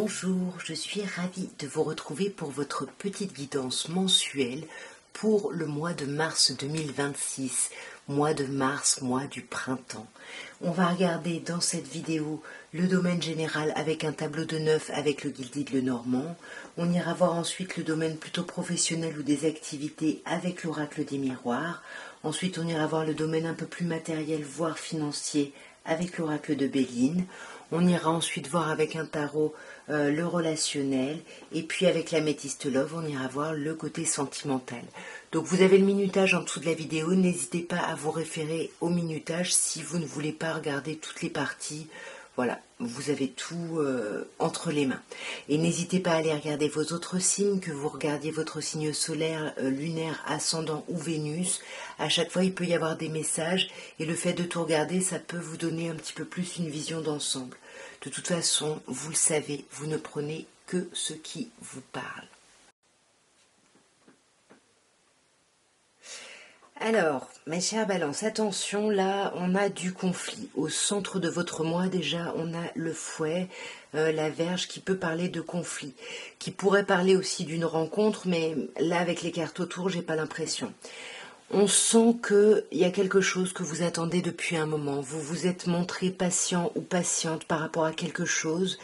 Bonjour, je suis ravie de vous retrouver pour votre petite guidance mensuelle pour le mois de mars 2026, mois de mars, mois du printemps. On va regarder dans cette vidéo le domaine général avec un tableau de 9 avec le Guilded Lenormand. On ira voir ensuite le domaine plutôt professionnel ou des activités avec l'oracle des miroirs. Ensuite, on ira voir le domaine un peu plus matériel, voire financier, avec l'oracle de Béline. On ira ensuite voir avec un tarot le relationnel, et puis avec l'améthyste love, on ira voir le côté sentimental. Donc vous avez le minutage en dessous de la vidéo, n'hésitez pas à vous référer au minutage si vous ne voulez pas regarder toutes les parties. Voilà, vous avez tout entre les mains. Et n'hésitez pas à aller regarder vos autres signes, que vous regardiez votre signe solaire, lunaire, ascendant ou Vénus. À chaque fois, il peut y avoir des messages et le fait de tout regarder, ça peut vous donner un petit peu plus une vision d'ensemble. De toute façon, vous le savez, vous ne prenez que ce qui vous parle. Alors, mes chers balances, attention, là, on a du conflit. Au centre de votre mois, déjà, on a le fouet, la Vierge, qui peut parler de conflit, qui pourrait parler aussi d'une rencontre, mais là, avec les cartes autour, j'ai pas l'impression. On sent qu'il y a quelque chose que vous attendez depuis un moment. Vous vous êtes montré patient ou patiente par rapport à quelque chose.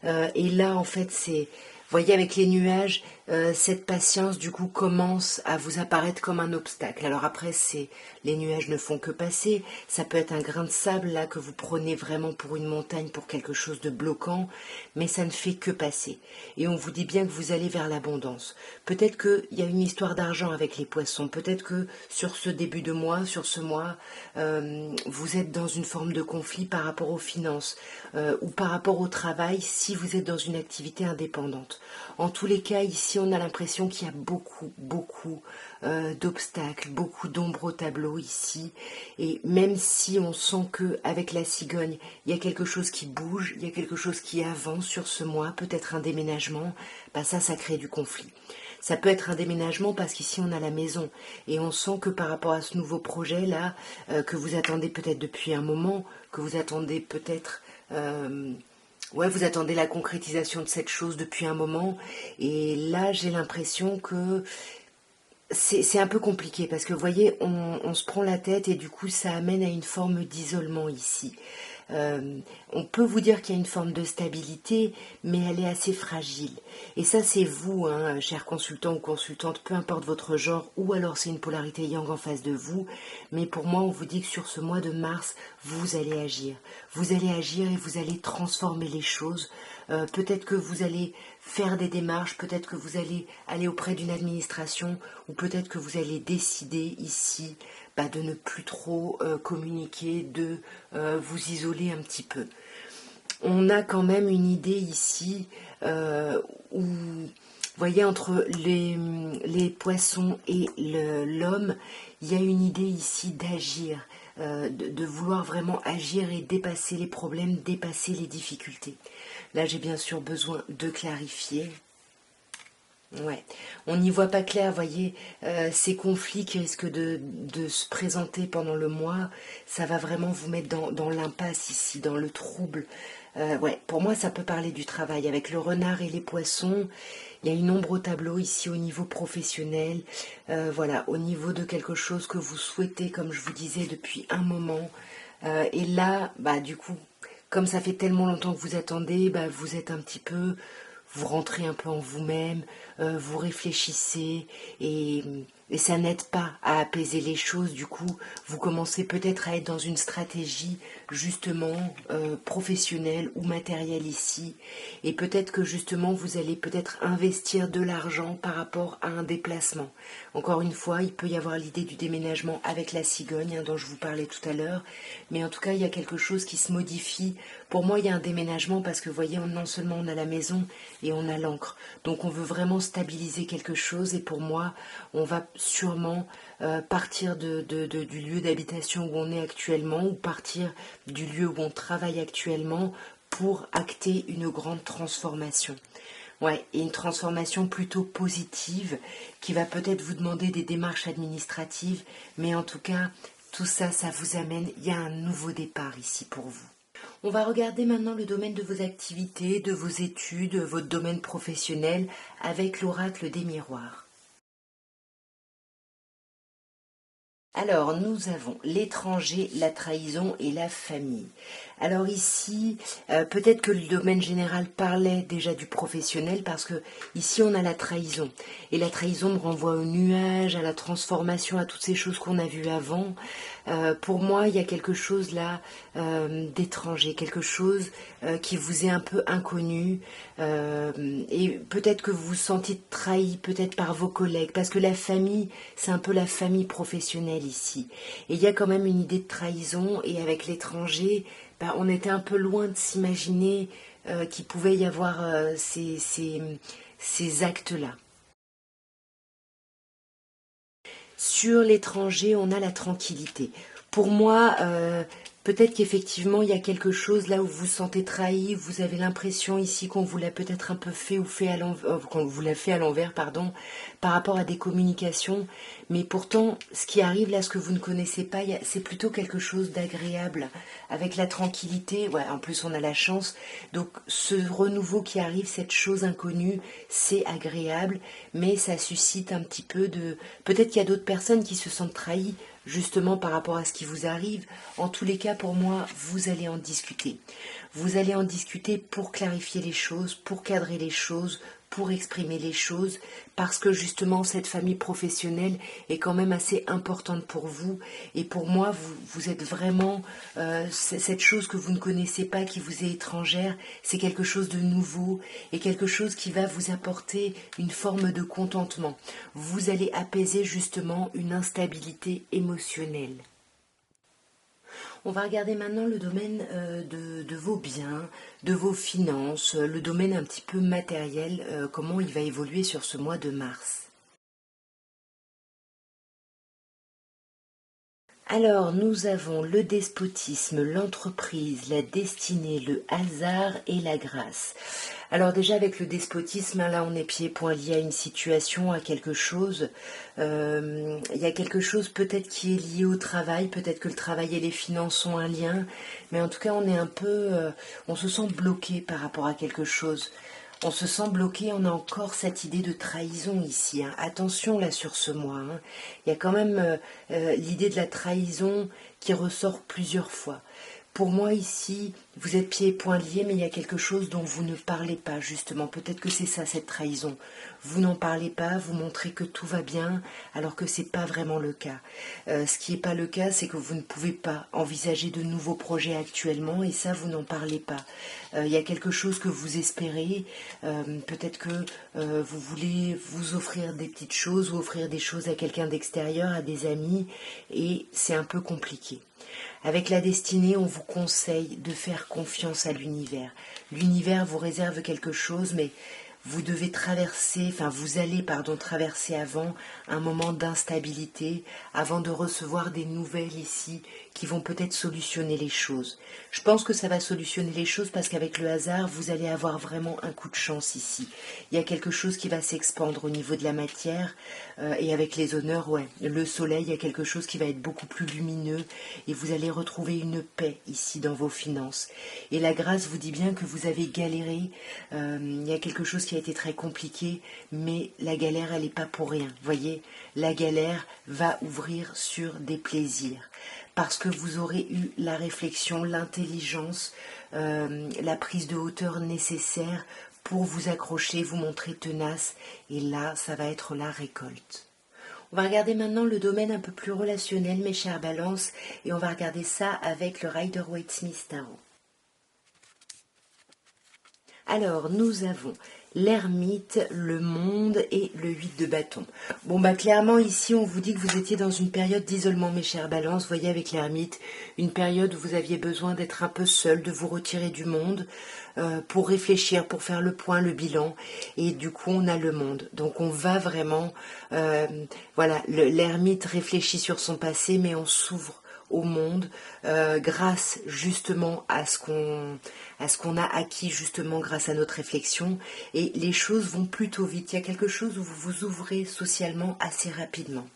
Et là, en fait, c'est... Vous voyez, avec les nuages, cette patience, du coup, commence à vous apparaître comme un obstacle. Alors après, les nuages ne font que passer. Ça peut être un grain de sable, là, que vous prenez vraiment pour une montagne, pour quelque chose de bloquant, mais ça ne fait que passer. Et on vous dit bien que vous allez vers l'abondance. Peut-être qu'il y a une histoire d'argent avec les poissons. Peut-être que sur ce début de mois, sur ce mois, vous êtes dans une forme de conflit par rapport aux finances ou par rapport au travail si vous êtes dans une activité indépendante. En tous les cas, ici, on a l'impression qu'il y a beaucoup d'obstacles, beaucoup d'ombres au tableau ici. Et même si on sent qu'avec la cigogne, il y a quelque chose qui bouge, il y a quelque chose qui avance sur ce mois, peut-être un déménagement, bah ça crée du conflit. Ça peut être un déménagement parce qu'ici on a la maison et on sent que par rapport à ce nouveau projet là, que vous attendez peut-être depuis un moment, que vous attendez peut-être... ouais, vous attendez la concrétisation de cette chose depuis un moment, et là j'ai l'impression que c'est un peu compliqué, parce que vous voyez, on se prend la tête, et du coup ça amène à une forme d'isolement ici. On peut vous dire qu'il y a une forme de stabilité, mais elle est assez fragile. Et ça, c'est vous, hein, cher consultant ou consultante, peu importe votre genre, ou alors c'est une polarité yang en face de vous. Mais pour moi, on vous dit que sur ce mois de mars, vous allez agir. Vous allez agir et vous allez transformer les choses. Peut-être que vous allez faire des démarches, peut-être que vous allez aller auprès d'une administration, ou peut-être que vous allez décider ici de ne plus trop communiquer, de vous isoler un petit peu. On a quand même une idée ici où, vous voyez, entre les poissons et l'homme, il y a une idée ici d'agir, de vouloir vraiment agir et dépasser les problèmes, dépasser les difficultés. Là, j'ai bien sûr besoin de clarifier. Ouais, on n'y voit pas clair, voyez, ces conflits qui risquent de se présenter pendant le mois, ça va vraiment vous mettre dans l'impasse ici, dans le trouble. Ouais, pour moi, ça peut parler du travail. Avec le renard et les poissons, il y a une ombre au tableau ici au niveau professionnel, voilà, au niveau de quelque chose que vous souhaitez, comme je vous disais, depuis un moment. Et là, du coup, comme ça fait tellement longtemps que vous attendez, vous êtes un petit peu... Vous rentrez un peu en vous-même, vous réfléchissez, et ça n'aide pas à apaiser les choses. Du coup, vous commencez peut-être à être dans une stratégie justement professionnelle ou matérielle ici, et peut-être que justement vous allez peut-être investir de l'argent par rapport à un déplacement. Encore une fois, il peut y avoir l'idée du déménagement avec la cigogne, dont je vous parlais tout à l'heure, mais en tout cas il y a quelque chose qui se modifie. Pour moi, il y a un déménagement parce que vous voyez, non seulement on a la maison et on a l'encre, donc on veut vraiment stabiliser quelque chose, et pour moi on va sûrement partir du lieu d'habitation où on est actuellement, ou partir du lieu où on travaille actuellement pour acter une grande transformation. Ouais, et une transformation plutôt positive qui va peut-être vous demander des démarches administratives, mais en tout cas, tout ça, ça vous amène, il y a un nouveau départ ici pour vous. On va regarder maintenant le domaine de vos activités, de vos études, votre domaine professionnel avec l'oracle des miroirs. Alors, nous avons l'étranger, la trahison et la famille. Alors ici, peut-être que le domaine général parlait déjà du professionnel parce que ici on a la trahison. Et la trahison me renvoie au nuage, à la transformation, à toutes ces choses qu'on a vues avant. Pour moi, il y a quelque chose là d'étranger, quelque chose qui vous est un peu inconnu. Et peut-être que vous vous sentez trahi, peut-être par vos collègues, parce que la famille, c'est un peu la famille professionnelle ici. Et il y a quand même une idée de trahison, et avec l'étranger, bah, on était un peu loin de s'imaginer qu'il pouvait y avoir ces actes-là. Sur l'étranger, on a la tranquillité. Pour moi, peut-être qu'effectivement, il y a quelque chose là où vous vous sentez trahi, vous avez l'impression ici qu'on vous l'a peut-être un peu fait ou fait à l'envers, qu'on vous l'a fait à l'envers, pardon, par rapport à des communications. Mais pourtant, ce qui arrive là, ce que vous ne connaissez pas, c'est plutôt quelque chose d'agréable, avec la tranquillité. Ouais, en plus, on a la chance. Donc, ce renouveau qui arrive, cette chose inconnue, c'est agréable, mais ça suscite un petit peu de... Peut-être qu'il y a d'autres personnes qui se sentent trahies justement par rapport à ce qui vous arrive. En tous les cas, pour moi, vous allez en discuter. Vous allez en discuter pour clarifier les choses, pour cadrer les choses, pour exprimer les choses, parce que justement cette famille professionnelle est quand même assez importante pour vous. Et pour moi, vous êtes vraiment cette chose que vous ne connaissez pas, qui vous est étrangère, c'est quelque chose de nouveau et quelque chose qui va vous apporter une forme de contentement. Vous allez apaiser justement une instabilité émotionnelle. On va regarder maintenant le domaine de vos biens, de vos finances, le domaine un petit peu matériel, comment il va évoluer sur ce mois de mars. Alors, nous avons le despotisme, l'entreprise, la destinée, le hasard et la grâce. Alors déjà avec le despotisme, hein, là on est pieds et poings liés à une situation, à quelque chose. Il y a quelque chose peut-être qui est lié au travail, peut-être que le travail et les finances ont un lien, mais en tout cas on est un peu, on se sent bloqué par rapport à quelque chose. On se sent bloqué, on a encore cette idée de trahison ici, hein. Attention là sur ce mois, hein. Il y a quand même l'idée de la trahison qui ressort plusieurs fois. Pour moi ici, vous êtes pieds et poings liés, mais il y a quelque chose dont vous ne parlez pas justement. Peut-être que c'est ça cette trahison. Vous n'en parlez pas, vous montrez que tout va bien, alors que c'est pas vraiment le cas. Ce qui n'est pas le cas, c'est que vous ne pouvez pas envisager de nouveaux projets actuellement, et ça vous n'en parlez pas. Il y a quelque chose que vous espérez. Peut-être que vous voulez vous offrir des petites choses ou offrir des choses à quelqu'un d'extérieur, à des amis, et c'est un peu compliqué. Avec la destinée, on vous conseille de faire confiance à l'univers. L'univers vous réserve quelque chose, mais vous devez traverser, enfin vous allez, pardon, traverser avant un moment d'instabilité, avant de recevoir des nouvelles ici qui vont peut-être solutionner les choses. Je pense que ça va solutionner les choses parce qu'avec le hasard, vous allez avoir vraiment un coup de chance ici. Il y a quelque chose qui va s'expandre au niveau de la matière et avec les honneurs, ouais, le soleil, il y a quelque chose qui va être beaucoup plus lumineux et vous allez retrouver une paix ici dans vos finances. Et la grâce vous dit bien que vous avez galéré, il y a quelque chose qui a été très compliqué, mais la galère, elle n'est pas pour rien. Voyez, la galère va ouvrir sur des plaisirs. Parce que vous aurez eu la réflexion, l'intelligence, la prise de hauteur nécessaire pour vous accrocher, vous montrer tenace. Et là, ça va être la récolte. On va regarder maintenant le domaine un peu plus relationnel, mes chères balances, et on va regarder ça avec le Rider-Waite-Smith Tarot. Alors, nous avons l'ermite, le monde et le 8 de bâton. Bon, bah clairement, ici, on vous dit que vous étiez dans une période d'isolement, mes chères balances. Vous voyez, avec l'ermite, une période où vous aviez besoin d'être un peu seul, de vous retirer du monde pour réfléchir, pour faire le point, le bilan. Et du coup, on a le monde. Donc, on va vraiment... voilà, l'ermite réfléchit sur son passé, mais on s'ouvre au monde grâce justement à ce qu'on a acquis justement grâce à notre réflexion, et les choses vont plutôt vite. Il y a quelque chose où vous vous ouvrez socialement assez rapidement.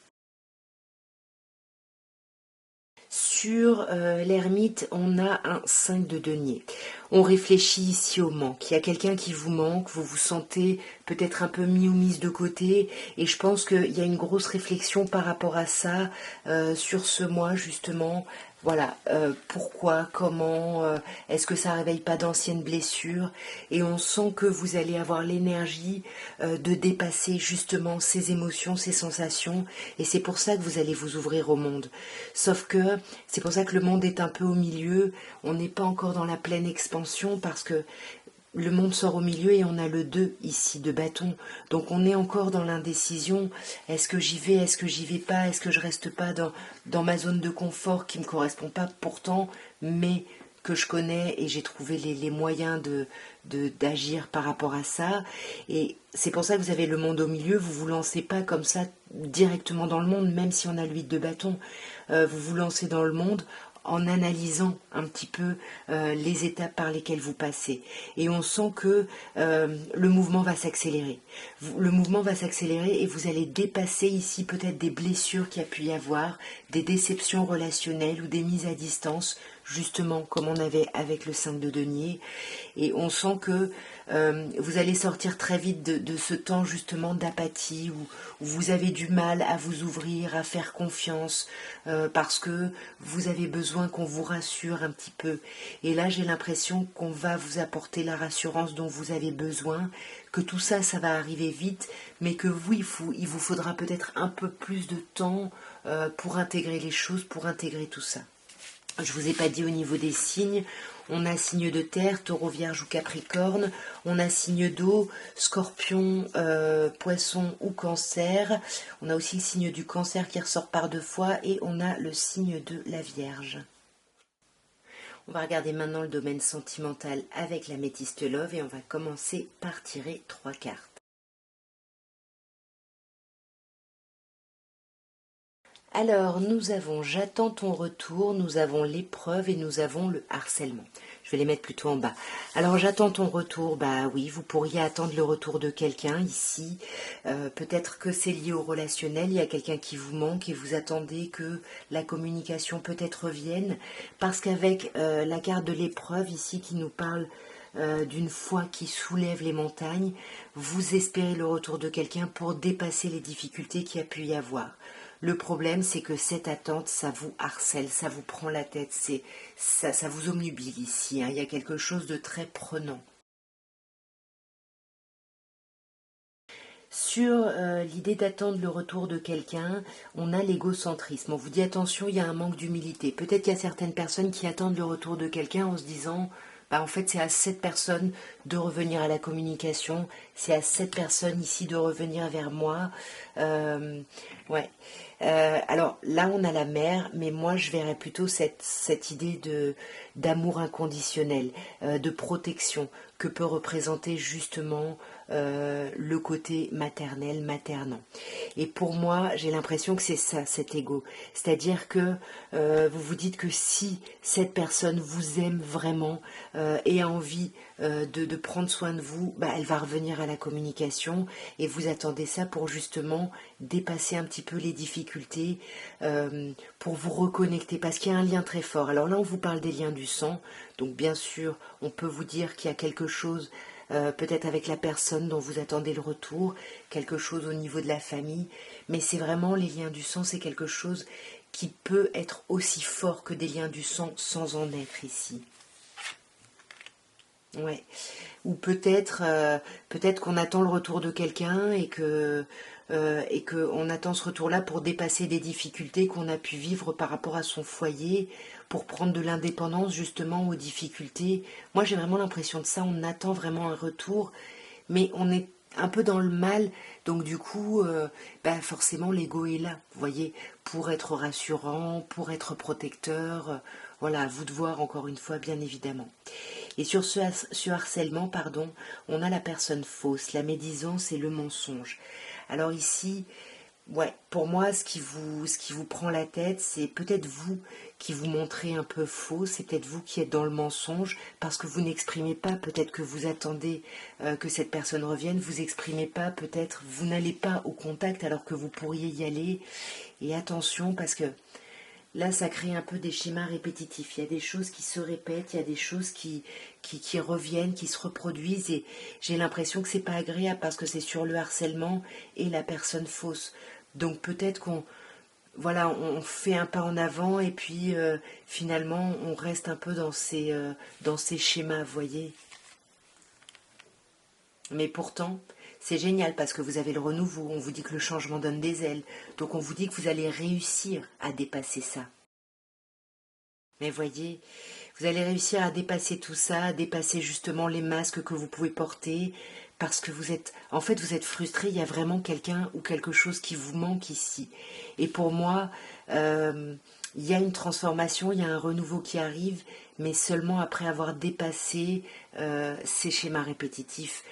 Sur l'ermite, on a un 5 de denier. On réfléchit ici au manque. Il y a quelqu'un qui vous manque, vous vous sentez peut-être un peu mis ou mise de côté. Et je pense qu'il y a une grosse réflexion par rapport à ça sur ce mois justement. Voilà, pourquoi, comment, est-ce que ça réveille pas d'anciennes blessures? Et on sent que vous allez avoir l'énergie de dépasser justement ces émotions, ces sensations. Et c'est pour ça que vous allez vous ouvrir au monde. Sauf que c'est pour ça que le monde est un peu au milieu. On n'est pas encore dans la pleine expansion parce que le monde sort au milieu et on a le 2 ici de bâton. Donc on est encore dans l'indécision. Est-ce que j'y vais? Est-ce que j'y vais pas? Est-ce que je reste pas dans ma zone de confort qui ne me correspond pas pourtant, mais que je connais et j'ai trouvé les moyens d'agir par rapport à ça. Et c'est pour ça que vous avez le monde au milieu. Vous vous lancez pas comme ça directement dans le monde, même si on a l'huile de bâton. Vous vous lancez dans le monde en analysant un petit peu les étapes par lesquelles vous passez. Et on sent que le mouvement va s'accélérer. Le mouvement va s'accélérer et vous allez dépasser ici peut-être des blessures qu'il y a pu y avoir, des déceptions relationnelles ou des mises à distance, justement comme on avait avec le 5 de denier. Et on sent que vous allez sortir très vite de ce temps justement d'apathie où vous avez du mal à vous ouvrir, à faire confiance, parce que vous avez besoin qu'on vous rassure un petit peu. Et là, j'ai l'impression qu'on va vous apporter la rassurance dont vous avez besoin, que tout ça, ça va arriver vite, mais que vous, il vous faudra peut-être un peu plus de temps pour intégrer les choses, pour intégrer tout ça. Je vous ai pas dit au niveau des signes, on a signe de terre, taureau, vierge ou capricorne, on a signe d'eau, scorpion, poisson ou cancer, on a aussi le signe du cancer qui ressort par 2 fois et on a le signe de la vierge. On va regarder maintenant le domaine sentimental avec la métiste love et on va commencer par tirer 3 cartes. Alors, nous avons j'attends ton retour, nous avons l'épreuve et nous avons le harcèlement. Je vais les mettre plutôt en bas. Alors, j'attends ton retour, bah oui, vous pourriez attendre le retour de quelqu'un ici. Peut-être que c'est lié au relationnel, il y a quelqu'un qui vous manque et vous attendez que la communication peut-être revienne. Parce qu'avec la carte de l'épreuve ici qui nous parle d'une foi qui soulève les montagnes, vous espérez le retour de quelqu'un pour dépasser les difficultés qu'il y a pu y avoir. Le problème, c'est que cette attente, ça vous harcèle, ça vous prend la tête, ça vous obnubile ici. Il y a quelque chose de très prenant. Sur l'idée d'attendre le retour de quelqu'un, on a l'égocentrisme. On vous dit attention, il y a un manque d'humilité. Peut-être qu'il y a certaines personnes qui attendent le retour de quelqu'un en se disant bah, en fait, c'est à cette personne de revenir à la communication, c'est à cette personne ici de revenir vers moi. Ouais. Alors là, on a la mère, mais moi, je verrais plutôt cette idée d'amour inconditionnel, de protection que peut représenter justement le côté maternel, maternant. Et pour moi, j'ai l'impression que c'est ça, cet ego. C'est-à-dire que vous vous dites que si cette personne vous aime vraiment et a envie de prendre soin de vous, bah, elle va revenir à la communication et vous attendez ça pour justement dépasser un petit peu les difficultés, pour vous reconnecter, parce qu'il y a un lien très fort. Alors là, on vous parle des liens du sang, donc bien sûr, on peut vous dire qu'il y a quelque chose peut-être avec la personne dont vous attendez le retour, quelque chose au niveau de la famille, mais c'est vraiment les liens du sang, c'est quelque chose qui peut être aussi fort que des liens du sang sans en être ici. Ouais. Ou peut-être qu'on attend le retour de quelqu'un et que on attend ce retour-là pour dépasser des difficultés qu'on a pu vivre par rapport à son foyer, pour prendre de l'indépendance justement aux difficultés. Moi, j'ai vraiment l'impression de ça. On attend vraiment un retour, mais on est un peu dans le mal, donc du coup, bah forcément l'ego est là, vous voyez, pour être rassurant, pour être protecteur. Voilà, à vous de voir encore une fois, bien évidemment. Et sur ce harcèlement, pardon, on a la personne fausse, la médisance et le mensonge. Alors ici, ouais, pour moi, ce qui vous prend la tête, c'est peut-être vous qui vous montrez un peu faux, c'est peut-être vous qui êtes dans le mensonge, parce que vous n'exprimez pas, peut-être que vous attendez que cette personne revienne, vous exprimez pas, peut-être vous n'allez pas au contact alors que vous pourriez y aller. Et attention, parce que là, ça crée un peu des schémas répétitifs. Il y a des choses qui se répètent, il y a des choses qui reviennent, qui se reproduisent. Et j'ai l'impression que c'est pas agréable parce que c'est sur le harcèlement et la personne fausse. Donc peut-être qu'on voilà, on fait un pas en avant et puis finalement on reste un peu dans ces schémas, vous voyez. Mais pourtant, c'est génial parce que vous avez le renouveau, on vous dit que le changement donne des ailes, donc on vous dit que vous allez réussir à dépasser ça. Mais voyez, vous allez réussir à dépasser tout ça, à dépasser justement les masques que vous pouvez porter, parce que en fait, vous êtes frustré, il y a vraiment quelqu'un ou quelque chose qui vous manque ici. Et pour moi, il y a une transformation, il y a un renouveau qui arrive, mais seulement après avoir dépassé ces schémas répétitifs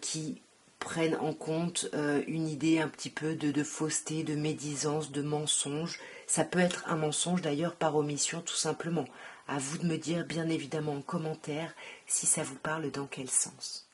qui prennent en compte une idée un petit peu de fausseté, de médisance, de mensonge. Ça peut être un mensonge d'ailleurs par omission tout simplement. À vous de me dire bien évidemment en commentaire si ça vous parle dans quel sens.